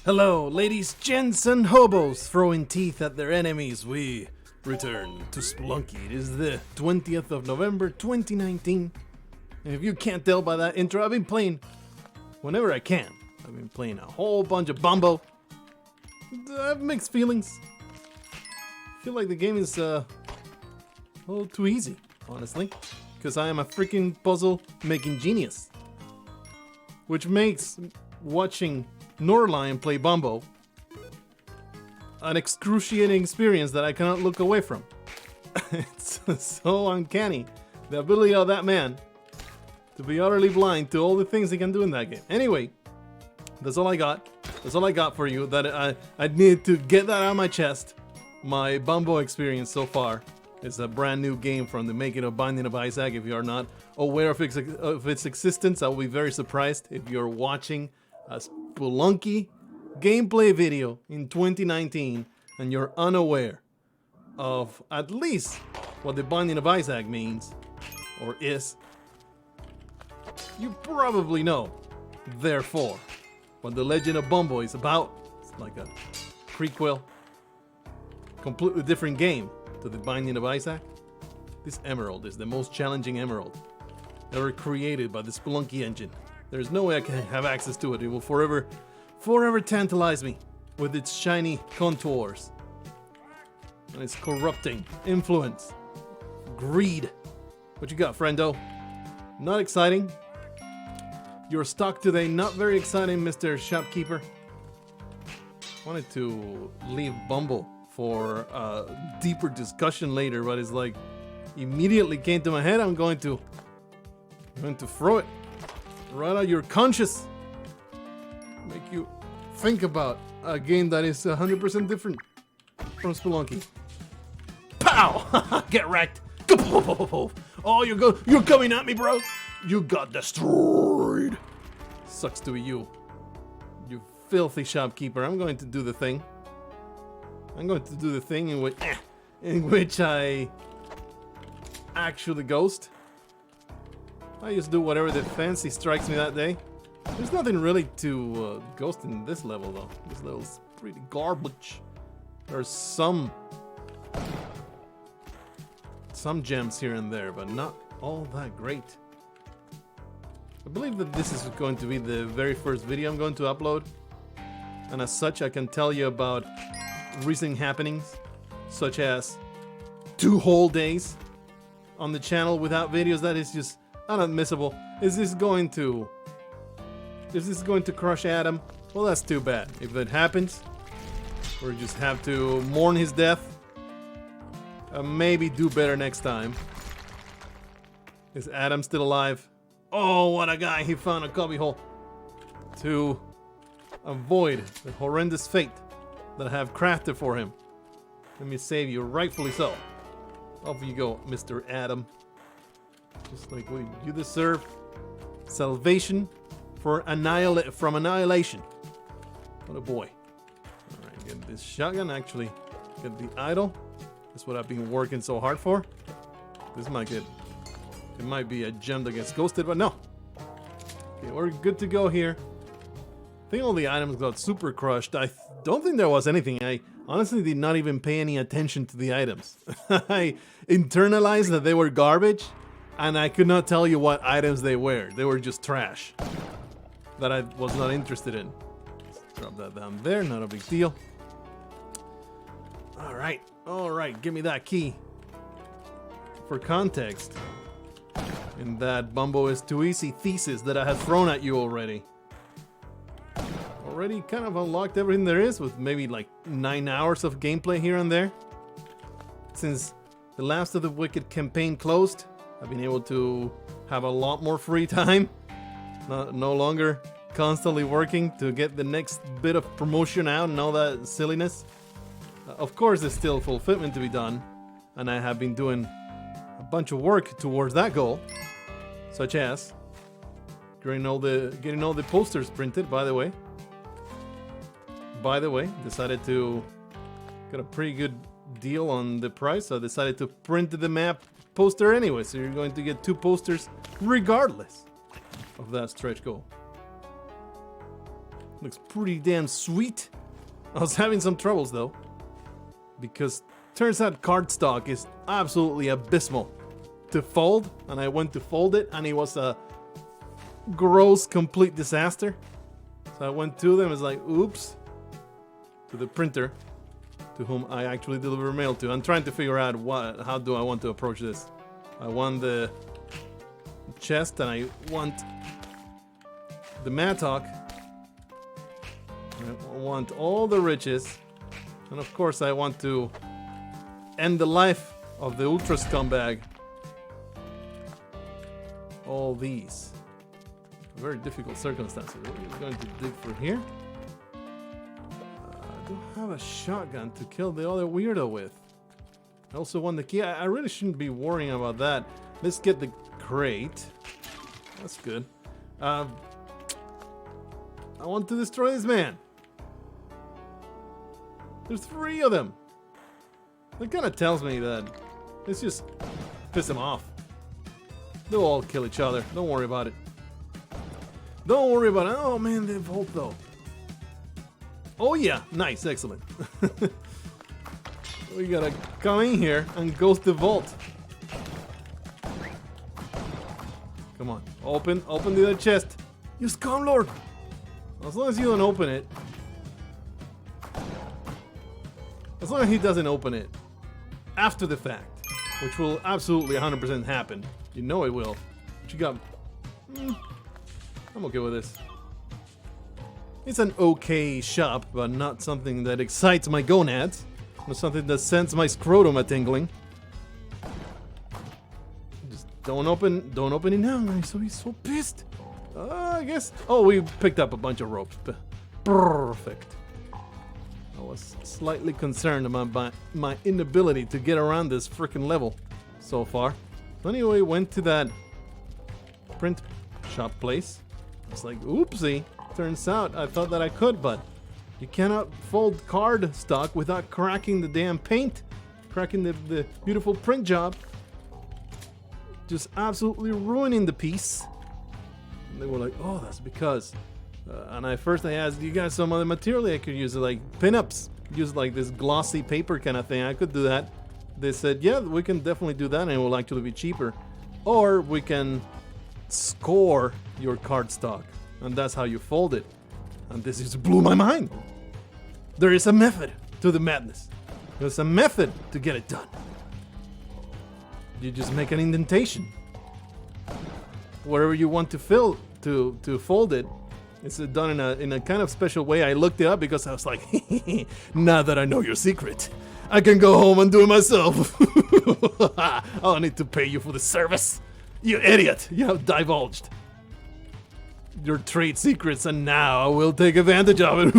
Hello, ladies, gents, and hobos throwing teeth at their enemies. We return to Spelunky. It is the 20th of November, 2019. And if you can't tell by that intro, I've been playing whenever I can. I've been playing a whole bunch of Bumbo. I have mixed feelings. I feel like the game is a little too easy, honestly. Because I am a freaking puzzle-making genius. Which makes watching Norlion play Bumbo an excruciating experience that I cannot look away from. It's so uncanny, the ability of that man to be utterly blind to all the things he can do in that game. Anyway, that's all I got. That's all I got for you. That I need to get that out of my chest. My Bumbo experience so far is a brand new game from the making of Binding of Isaac. If you are not aware of its existence, I will be very surprised if you're watching a Spelunky gameplay video in 2019 and you're unaware of at least what the Binding of Isaac means or is. You probably know, therefore, what the Legend of Bumbo is about. It's like a prequel, completely different game to the Binding of Isaac. This emerald is the most challenging emerald ever created by the Spelunky engine. There's no way I can have access to it. It will forever tantalize me with its shiny contours and its corrupting influence, greed. What you got, friendo? Not exciting. Your stock today, not very exciting, Mr. Shopkeeper. Wanted to leave Bumbo for a deeper discussion later, but it's like immediately came to my head. I'm going to throw it right out your conscience. Make you think about a game that is 100% different from Spelunky. Pow! Get wrecked! Oh, you're coming at me, bro! You got destroyed! Sucks to be you. You filthy shopkeeper. I'm going to do the thing. I'm going to do the thing in which I actually ghost. I just do whatever the fancy strikes me that day. There's nothing really to ghost in this level, though. This level's pretty garbage. There's some gems here and there, but not all that great. I believe that this is going to be the very first video I'm going to upload. And as such, I can tell you about recent happenings, such as 2 whole days on the channel without videos. That is just unadmissible. Is this going to crush Adam? Well, that's too bad. If it happens, we just have to mourn his death. Maybe do better next time. Is Adam still alive? Oh, what a guy. He found a cubbyhole to avoid the horrendous fate that I have crafted for him. Let me save you, rightfully so. Off you go, Mr. Adam. Just like what you deserve. Salvation from annihilation. What a boy. Alright, get this shotgun. Actually, get the idol. That's what I've been working so hard for. This might get... It might be a gem that gets ghosted, but no. Okay, we're good to go here. I think all the items got super crushed. I don't think there was anything. I honestly did not even pay any attention to the items. I internalized that they were garbage, and I could not tell you what items they were. They were just trash that I was not interested in. Let's drop that down there, not a big deal. Alright, give me that key. For context, in that Bumbo is too easy thesis that I have thrown at you already. Already kind of unlocked everything there is with maybe like 9 hours of gameplay here and there. Since the Last of the Wicked campaign closed, I've been able to have a lot more free time. No longer constantly working to get the next bit of promotion out and all that silliness. Of course, there's still fulfillment to be done, and I have been doing a bunch of work towards that goal, such as getting all the posters printed. By the way, decided to get a pretty good deal on the price, so I decided to print the map poster anyway. So you're going to get 2 posters regardless of that stretch goal. Looks pretty damn sweet. I was having some troubles though, because turns out cardstock is absolutely abysmal to fold, and I went to fold it and it was a gross complete disaster. So I went to them, it's like, oops, to the printer to whom I actually deliver mail to. I'm trying to figure out how do I want to approach this. I want the chest and I want the mattock. I want all the riches, and of course I want to end the life of the ultra scumbag. All these very difficult circumstances. We're going to dig for here. I don't have a shotgun to kill the other weirdo with. I also want the key. I really shouldn't be worrying about that. Let's get the crate. That's good. I want to destroy this man. There's 3 of them. That kind of tells me that let's just piss them off. They'll all kill each other. Don't worry about it. Don't worry about it. Oh man, they vault though. Oh yeah, nice, excellent. We gotta come in here and ghost the vault. Come on, open the other chest. You scum lord. As long as you don't open it. As long as he doesn't open it after the fact, which will absolutely 100% happen. You know it will. But you got... I'm okay with this. It's an okay shop, but not something that excites my gonads. Not something that sends my scrotum a tingling. Just don't open it now. So he's so pissed. I guess... Oh, we picked up a bunch of ropes. Perfect. I was slightly concerned about my inability to get around this freaking level so far. So anyway, went to that print shop place. It's like, oopsie. Turns out I thought that I could, but you cannot fold card stock without cracking the damn paint. Cracking the beautiful print job. Just absolutely ruining the piece. And they were like, oh, that's because... and I asked, you got some other material I could use, like pinups, use like this glossy paper kind of thing. I could do that. They said, yeah, we can definitely do that, and it will actually be cheaper. Or we can score your cardstock, and that's how you fold it. And this just blew my mind. There is a method to the madness. There's a method to get it done. You just make an indentation. Wherever you want to fill to fold it. It's done in a kind of special way. I looked it up because I was like, now that I know your secret, I can go home and do it myself. I don't need to pay you for the service. You idiot. You have divulged your trade secrets, and now I will take advantage of it.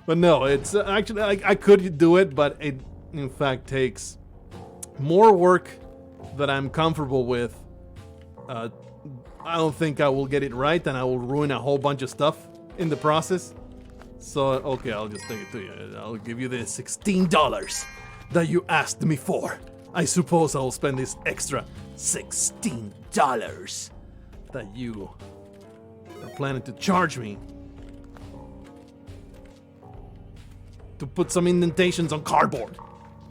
But no, it's actually, I could do it, but it in fact takes more work that I'm comfortable with. I don't think I will get it right, and I will ruin a whole bunch of stuff in the process. So, okay, I'll just take it to you. I'll give you the $16 that you asked me for. I suppose I'll spend this extra $16 that you are planning to charge me to put some indentations on cardboard.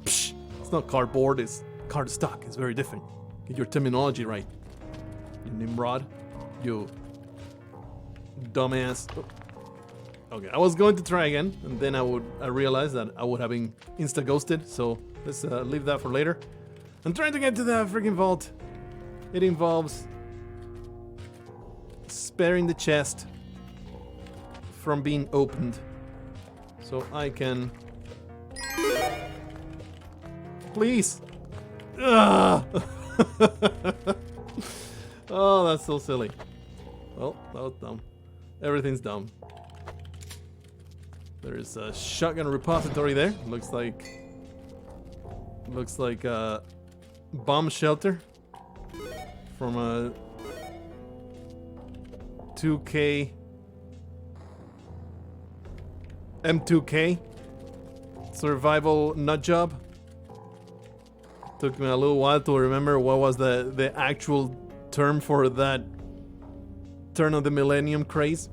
Psh, it's not cardboard, it's cardstock. It's very different. Get your terminology right. Nimrod, you dumbass. Okay, I was going to try again, and then I realized that I would have been insta-ghosted, so let's leave that for later. I'm trying to get to the freaking vault. It involves sparing the chest from being opened, so I can... Please! Ugh. Oh, that's so silly. Well, that was dumb. Everything's dumb. There's a shotgun repository there. Looks like a bomb shelter from a 2K M2K survival nut job. Took me a little while to remember what was the actual term for that turn of the millennium craze.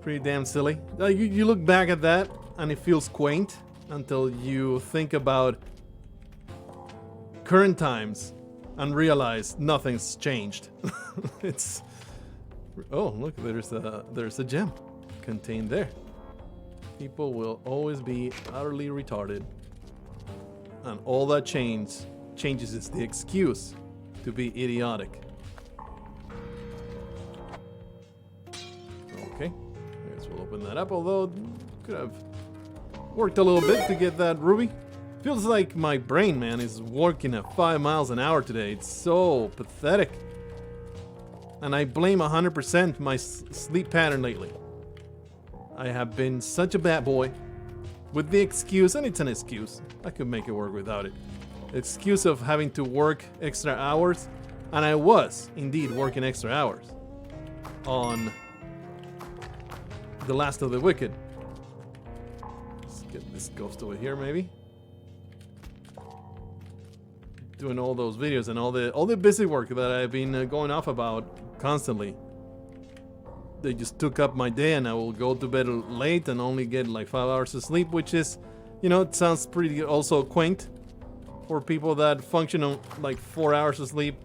Pretty damn silly. You look back at that and it feels quaint until you think about current times and realize nothing's changed. It's... Oh, look, there's a gem contained there. People will always be utterly retarded. And all that changes is the excuse to be idiotic. Okay, I guess we'll open that up, although could have worked a little bit to get that ruby. Feels like my brain, man, is working at 5 miles an hour today. It's so pathetic. And I blame 100% my sleep pattern lately. I have been such a bad boy with the excuse, and it's an excuse, I could make it work without it. Excuse of having to work extra hours, and I was indeed working extra hours on The Last of the Wicked. Let's get this ghost over here, maybe. Doing all those videos and all the busy work that I've been going off about constantly. They just took up my day, and I will go to bed late and only get like 5 hours of sleep, which is, you know, it sounds pretty also quaint for people that function on like 4 hours of sleep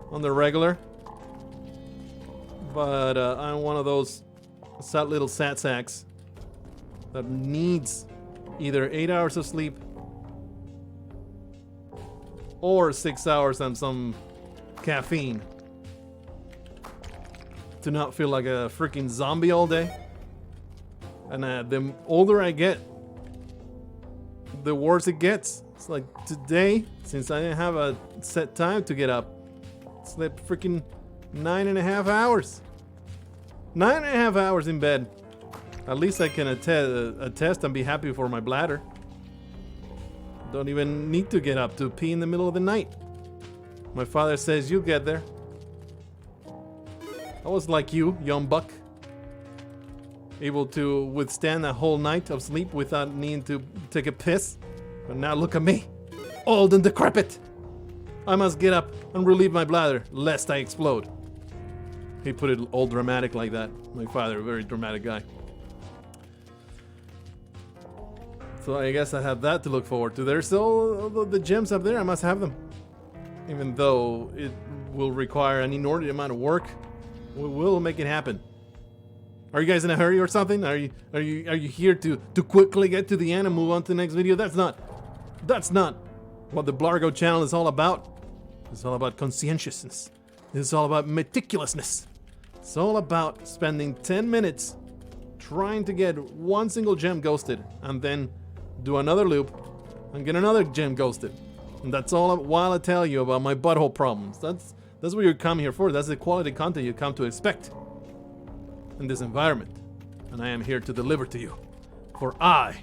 on the regular. But I'm one of those sad little sad sacks that needs either 8 hours of sleep or 6 hours and some caffeine to not feel like a freaking zombie all day. And the older I get, the worse it gets. It's like today, since I didn't have a set time to get up, I slept freaking 9.5 hours. 9.5 hours in bed. At least I can attest and be happy for my bladder. Don't even need to get up to pee in the middle of the night. My father says, you'll get there. I was like you, young buck. Able to withstand a whole night of sleep without needing to take a piss. But now look at me, old and decrepit. I must get up and relieve my bladder, lest I explode. He put it all dramatic like that. My father, a very dramatic guy. So I guess I have that to look forward to. There's still the gems up there, I must have them. Even though it will require an inordinate amount of work, we will make it happen. Are you guys in a hurry or something? Are you here to quickly get to the end and move on to the next video? That's not what the Blargh channel is all about. It's all about conscientiousness. It's all about meticulousness. It's all about spending 10 minutes trying to get one single gem ghosted and then do another loop and get another gem ghosted. And that's all while I tell you about my butthole problems. That's what you come here for. That's the quality content you come to expect in this environment. And I am here to deliver to you. For I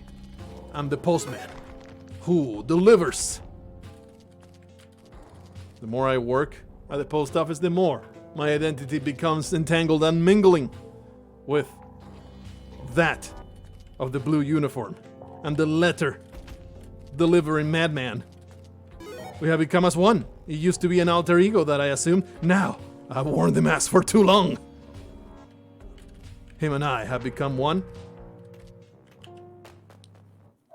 am the postman who delivers. The more I work at the post office, the more my identity becomes entangled and mingling with that of the blue uniform and the letter delivering madman. We have become as one. It used to be an alter ego that I assumed. Now, I've worn the mask for too long. Him and I have become one.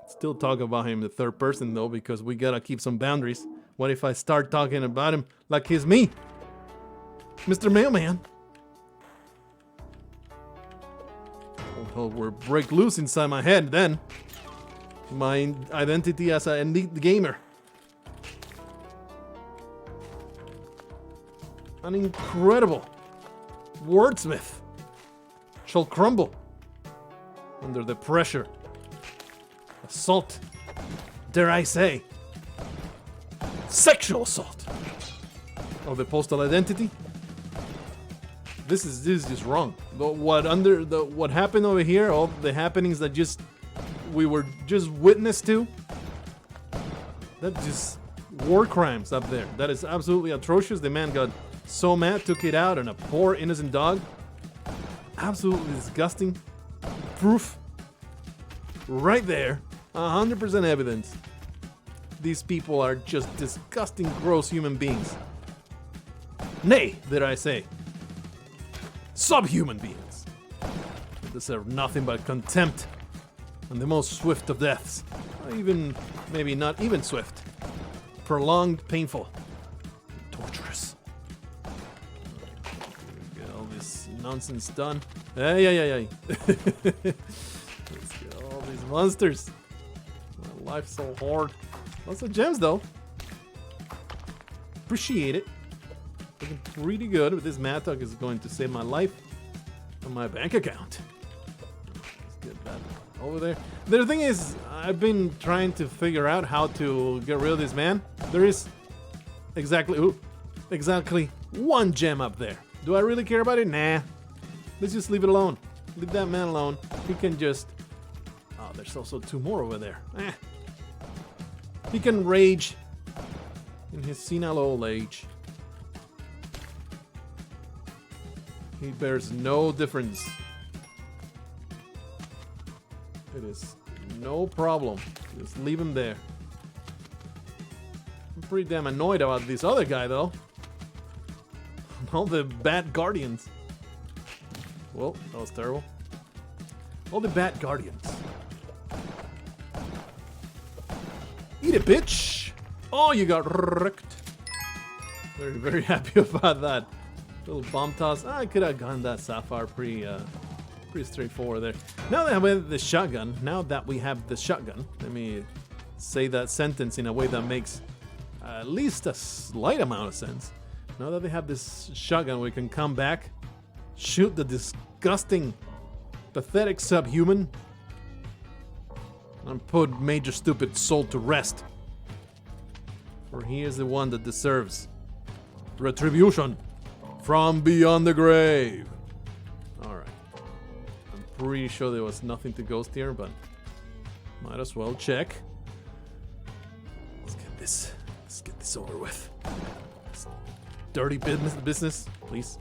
Still talk about him in the third person though, because we gotta keep some boundaries. What if I start talking about him like he's me? Mr. Mailman. Well, we'll break loose inside my head then. My identity as an elite gamer. An incredible wordsmith shall crumble under the pressure, assault, dare I say, sexual assault of the postal identity. This is just wrong. What happened over here, all the happenings that we were just witness to, that just war crimes up there. That is absolutely atrocious. The man got so mad, took it out on a poor innocent dog. Absolutely disgusting. Proof right there, 100% evidence. These people are just disgusting, gross human beings. Nay, did I say, subhuman beings. deserve nothing but contempt and the most swift of deaths. Even, maybe not even swift. Prolonged, painful, torturous. Get all this nonsense done. Hey. Let's get all these monsters. My life's so hard. Lots of gems though. Appreciate it. Looking pretty good, but this mattock is going to save my life and my bank account. Let's get that over there. The thing is, I've been trying to figure out how to get rid of this man. There is exactly one gem up there. Do I really care about it? Nah. Let's just leave it alone. Leave that man alone. He can just... Oh, there's also two more over there. He can rage in his senile old age. He bears no difference. It is no problem. Just leave him there. I'm pretty damn annoyed about this other guy though. All the bad guardians. Well, that was terrible. All the bad guardians. Eat it, bitch! Oh, you got wrecked. Very, very happy about that. Little bomb toss. I could have gotten that sapphire pretty straightforward there. Now that we have the shotgun, let me say that sentence in a way that makes at least a slight amount of sense. Now that they have this shotgun, we can come back, shoot the disgusting, pathetic subhuman, and put Major Stupid Soul to rest. For he is the one that deserves retribution from beyond the grave. Alright. I'm pretty sure there was nothing to ghost here, but might as well check. Let's get this over with. It's dirty business, please.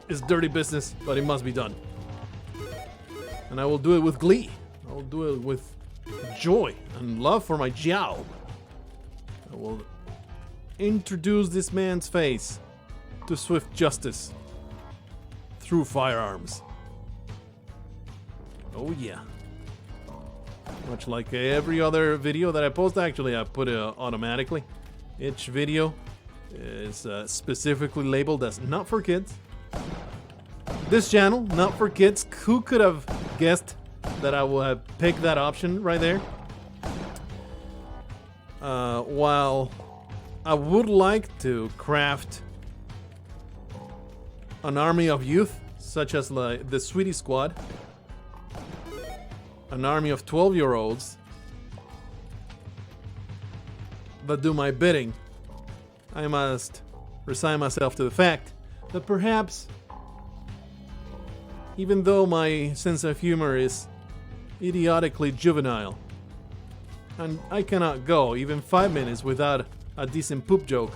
It's dirty business, but it must be done. And I will do it with glee. I will do it with joy and love for my job. I will introduce this man's face to swift justice through firearms. Oh yeah. Much like every other video that I post, actually I put it automatically. Each video is specifically labeled as not for kids. This channel, not for kids. Who could have guessed that I would have picked that option right there? While I would like to craft an army of youth, such as like the Sweetie Squad, an army of 12-year-olds that do my bidding, I must resign myself to the fact that perhaps, even though my sense of humor is idiotically juvenile, and I cannot go even 5 minutes without a decent poop joke,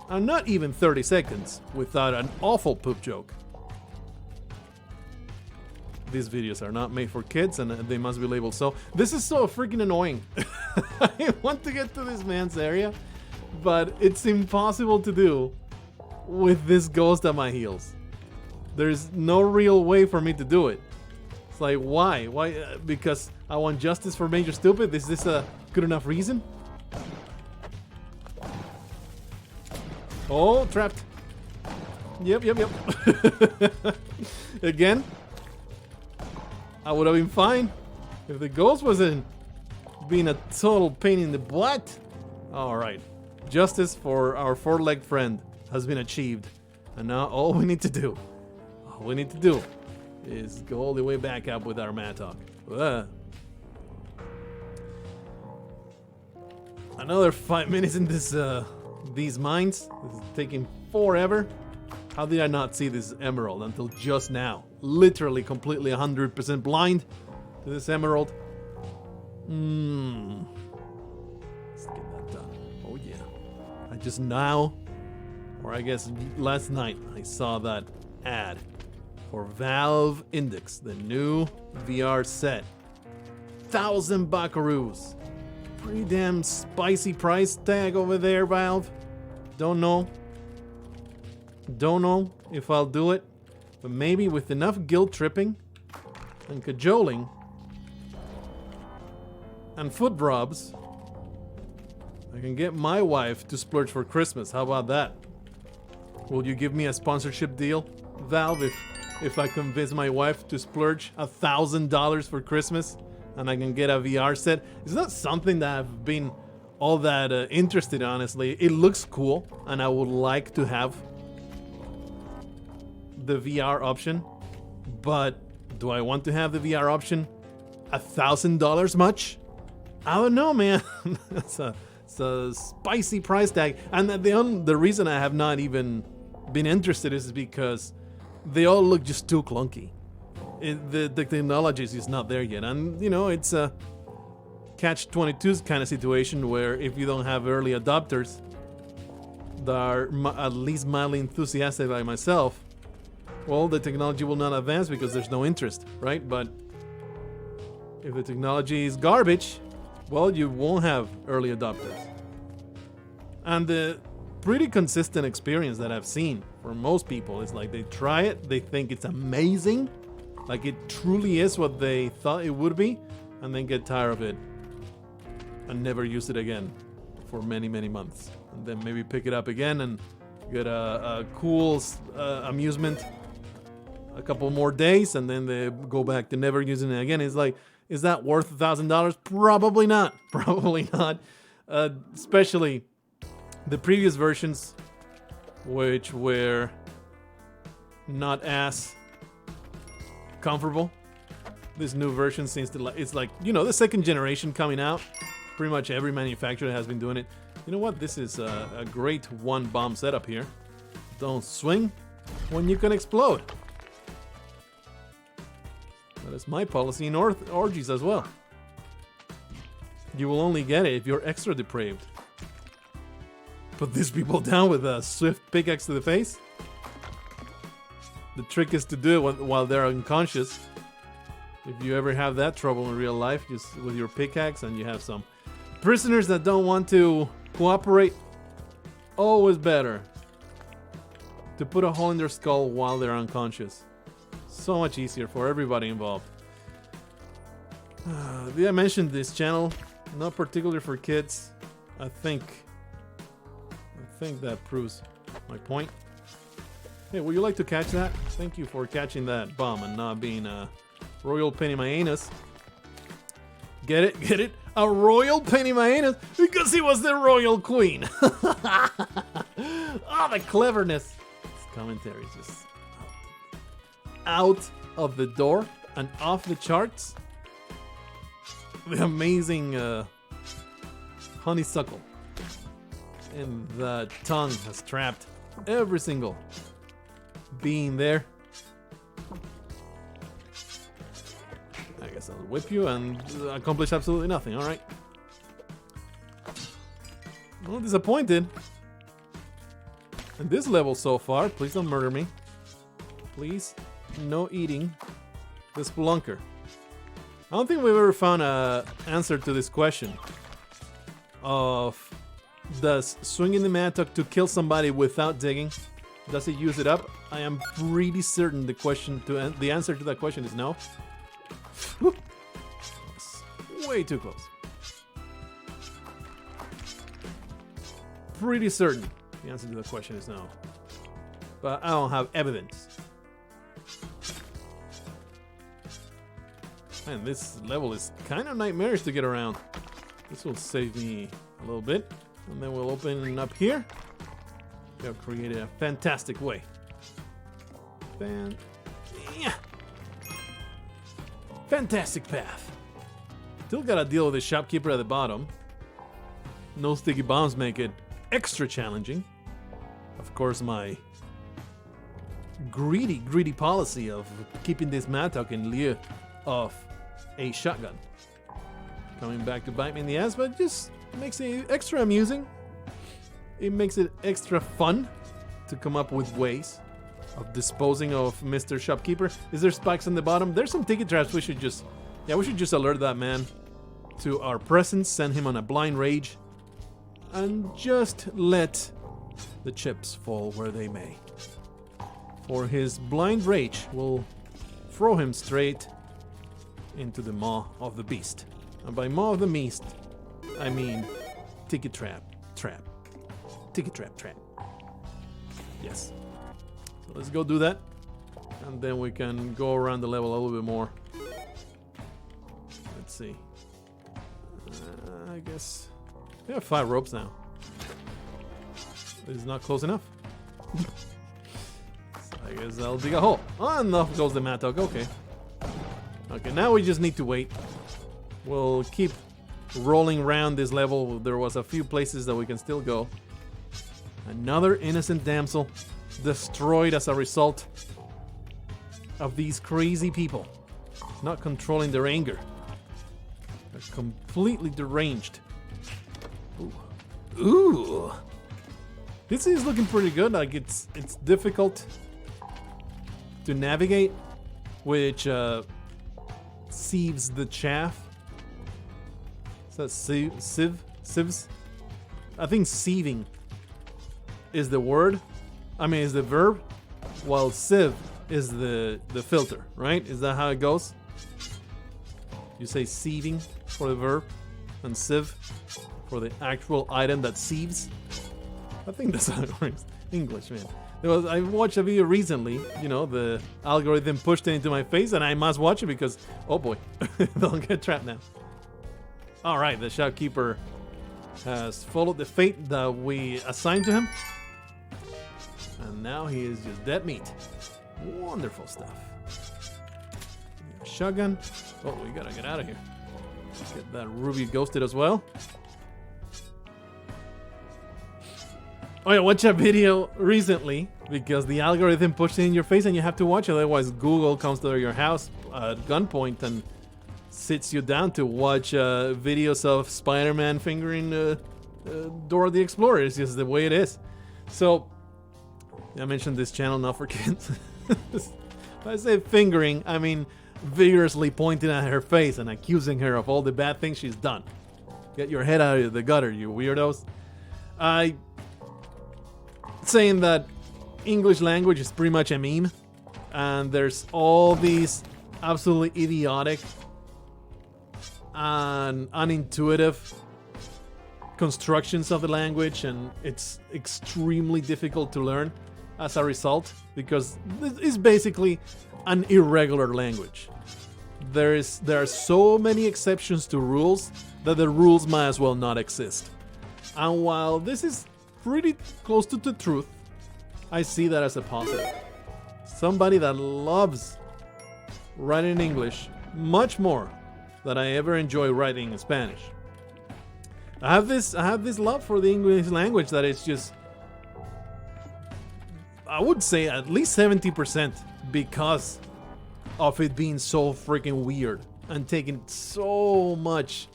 and not even 30 seconds without an awful poop joke. These videos are not made for kids and they must be labeled so. This is so freaking annoying. I want to get to this man's area, but it's impossible to do with this ghost at my heels. There's no real way for me to do it. It's like, why? Why? Because I want justice for Major Stupid? Is this a good enough reason? Oh, trapped. Yep. Again, I would have been fine if the ghost wasn't being a total pain in the butt. Alright. Justice for our four-legged friend has been achieved. And now all we need to do is go all the way back up with our mattock. Another 5 minutes in this these mines. This is taking forever. How did I not see this emerald until just now? Literally completely 100% blind to this emerald. Let's get that done. Oh yeah. I just now, or I guess last night, I saw that ad for Valve Index, the new VR set. 1,000 buckaroos. Pretty damn spicy price tag over there, Valve. Don't know if I'll do it, but maybe with enough guilt tripping and cajoling and foot rubs, I can get my wife to splurge for Christmas. How about that? Will you give me a sponsorship deal, Valve, if I convince my wife to splurge $1,000 for Christmas and I can get a VR set? It's not something that I've been all that interested in, honestly. It looks cool and I would like to have the VR option, but do I want to have the VR option $1,000 much? I don't know, man. It's a spicy price tag, and the reason I have not even been interested is because they all look just too clunky. The technology is just not there yet, and you know, it's a catch-22 kind of situation where if you don't have early adopters that are at least mildly enthusiastic like myself, well, the technology will not advance because there's no interest, right? But if the technology is garbage, well, you won't have early adopters. And the pretty consistent experience that I've seen for most people is like they try it, they think it's amazing, like it truly is what they thought it would be, and then get tired of it and never use it again for many, many months. And then maybe pick it up again and get a cool amusement a couple more days, and then they go back to never using it again. It's like, is that worth $1,000? Probably not. Probably not. Especially the previous versions, which were not as comfortable. This new version seems to it's like, you know, the second generation coming out. Pretty much every manufacturer has been doing it. You know what? This is a great one bomb setup here. Don't swing when you can explode. That is my policy in orgies as well. You will only get it if you're extra depraved. Put these people down with a swift pickaxe to the face. The trick is to do it while they're unconscious. If you ever have that trouble in real life, just with your pickaxe, and you have some prisoners that don't want to cooperate, always better to put a hole in their skull while they're unconscious. So much easier for everybody involved. Did I mention this channel? Not particularly for kids. I think that proves my point. Hey, would you like to catch that? Thank you for catching that bomb and not being a royal pain in my anus. Get it? Get it? A royal pain in my anus? Because he was the royal queen. Oh, the cleverness. This commentary is just out of the door and off the charts. The amazing honeysuckle and the tongue has trapped every single being there. I guess I'll whip you and accomplish absolutely nothing. All right. I'm disappointed. And this level so far, please don't murder me. Please, no eating the spelunker. I don't think we've ever found an answer to this question of, does swinging the mattock to kill somebody without digging, does it use it up? I am pretty certain the answer to that question is no. Way too close. Pretty certain the answer to the question is no. But I don't have evidence. Man, this level is kind of nightmarish to get around. This will save me a little bit. And then we'll open up here. They'll create a fantastic way. Fantastic path. Still gotta deal with the shopkeeper at the bottom. No sticky bombs make it extra challenging. Of course, my greedy policy of keeping this mattock in lieu of a shotgun coming back to bite me in the ass, but just makes it extra amusing. It makes it extra fun to come up with ways of disposing of Mr. Shopkeeper. Is there spikes on the bottom? There's some ticket traps. We should just alert that man to our presence, send him on a blind rage, and just let the chips fall where they may. For his blind rage will throw him straight into the maw of the beast. And by maw of the beast, I mean ticket trap. Ticket trap. Yes. So let's go do that. And then we can go around the level a little bit more. Let's see. I guess we have 5 ropes now. This is not close enough. So I guess I'll dig a hole. Oh, enough goes the mattock. Okay. Okay, now we just need to wait. We'll keep rolling around this level. There was a few places that we can still go. Another innocent damsel destroyed as a result of these crazy people not controlling their anger. They're completely deranged. Ooh. This is looking pretty good. Like it's difficult to navigate, which sieves the chaff. Is that sieves? I think sieving is the word. I mean, is the verb, while sieve is the filter, right? Is that how it goes? You say sieving for the verb and sieve for the actual item that sieves. I think that's how it works. English, man. I watched a video recently, you know, the algorithm pushed it into my face and I must watch it because, oh boy, don't get trapped now. Alright, the shopkeeper has followed the fate that we assigned to him. And now he is just dead meat. Wonderful stuff. Shotgun. Oh, we gotta get out of here. Get that ruby ghosted as well. Oh yeah, watch a video recently because the algorithm pushed it in your face and you have to watch it. Otherwise, Google comes to your house at gunpoint and sits you down to watch videos of Spider-Man fingering Dora the Explorer. It's just the way it is. So, I mentioned this channel not for kids. If I say fingering, I mean vigorously pointing at her face and accusing her of all the bad things she's done. Get your head out of the gutter, you weirdos. Saying that English language is pretty much a meme, and there's all these absolutely idiotic and unintuitive constructions of the language, and it's extremely difficult to learn as a result because it's basically an irregular language. There are so many exceptions to rules that the rules might as well not exist. And while this is pretty close to the truth, I see that as a positive. Somebody that loves writing in English much more than I ever enjoy writing in Spanish. I have this love for the English language that it's just, I would say at least 70% because of it being so freaking weird and taking so much.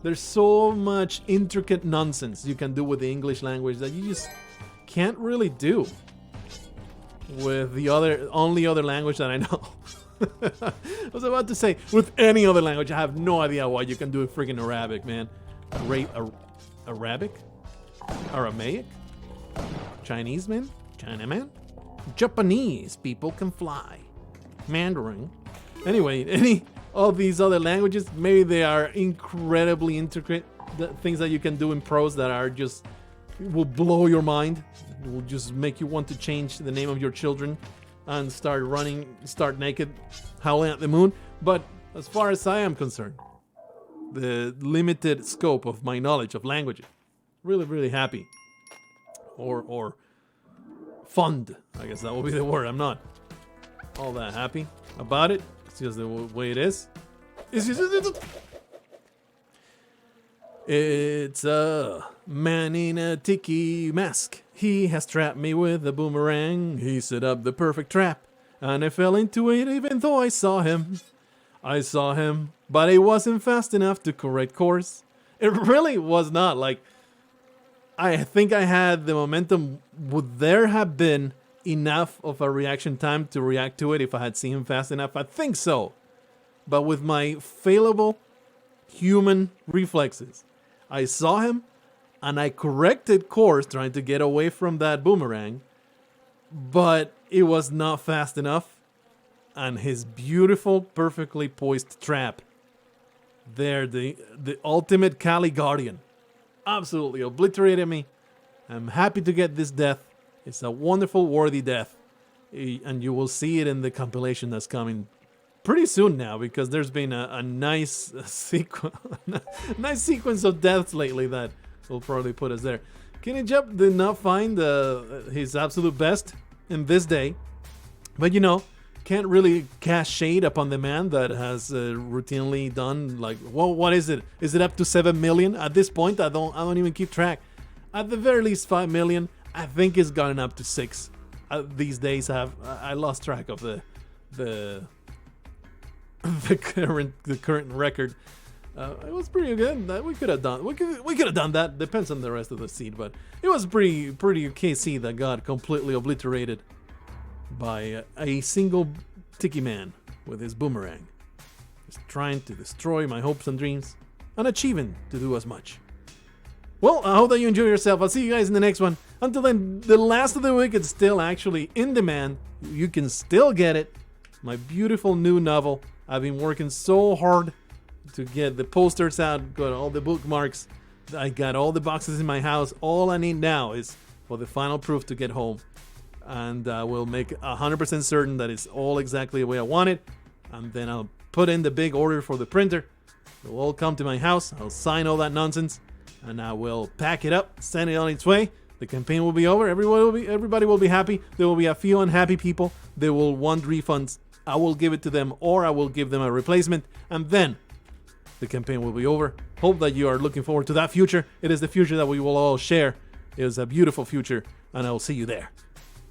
There's so much intricate nonsense you can do with the English language that you just can't really do with the only other language that I know. I was about to say with any other language. I have no idea what you can do in freaking Arabic, man. Arabic? Aramaic? Chinese, man? Chinaman? Japanese people can fly. Mandarin. Anyway, any of these other languages, maybe they are incredibly intricate things that you can do in prose that are just will blow your mind. It will just make you want to change the name of your children and start naked, howling at the moon. But as far as I am concerned, the limited scope of my knowledge of languages, really happy, or fond, I guess that will be the word. I'm not all that happy about it. It's just the way it is. It's a man in a tiki mask. He has trapped me with a boomerang. He set up the perfect trap, and I fell into it even though I saw him. But it wasn't fast enough to correct course. It really was not. Like, I think I had the momentum. Would there have been enough of a reaction time to react to it if I had seen him fast enough? I think so. But with my fallible human reflexes, I saw him and I corrected course trying to get away from that boomerang, but it was not fast enough. and his beautiful, perfectly poised trap. They're the ultimate Kali Guardian. Absolutely obliterated me. I'm happy to get this death. It's a wonderful, worthy death. And you will see it in the compilation that's coming pretty soon now, because there's been a nice nice sequence of deaths lately that will probably put us there. Kenny Jep did not find his absolute best in this day, but can't really cast shade upon the man that has routinely done, like, well, what is it? Is it up to 7 million at this point? I don't even keep track. At the very least 5 million. I think it's gotten up to 6. These days I lost track of the current record. It was pretty good. We could have done that. Depends on the rest of the seed, but it was pretty okay seed that got completely obliterated by a single Tiki Man with his boomerang. He's trying to destroy my hopes and dreams and achieving to do as much. Well, I hope that you enjoy yourself. I'll see you guys in the next one. Until then, The Last of the Week is still actually in demand. You can still get it. My beautiful new novel. I've been working so hard to get the posters out, got all the bookmarks. I got all the boxes in my house. All I need now is for the final proof to get home. And I will make 100% certain that it's all exactly the way I want it. And then I'll put in the big order for the printer. It'll all come to my house. I'll sign all that nonsense. And I will pack it up, send it on its way. The campaign will be over. Everybody will be happy. There will be a few unhappy people. They will want refunds. I will give it to them, or I will give them a replacement. And then the campaign will be over. Hope that you are looking forward to that future. It is the future that we will all share. It is a beautiful future, and I will see you there.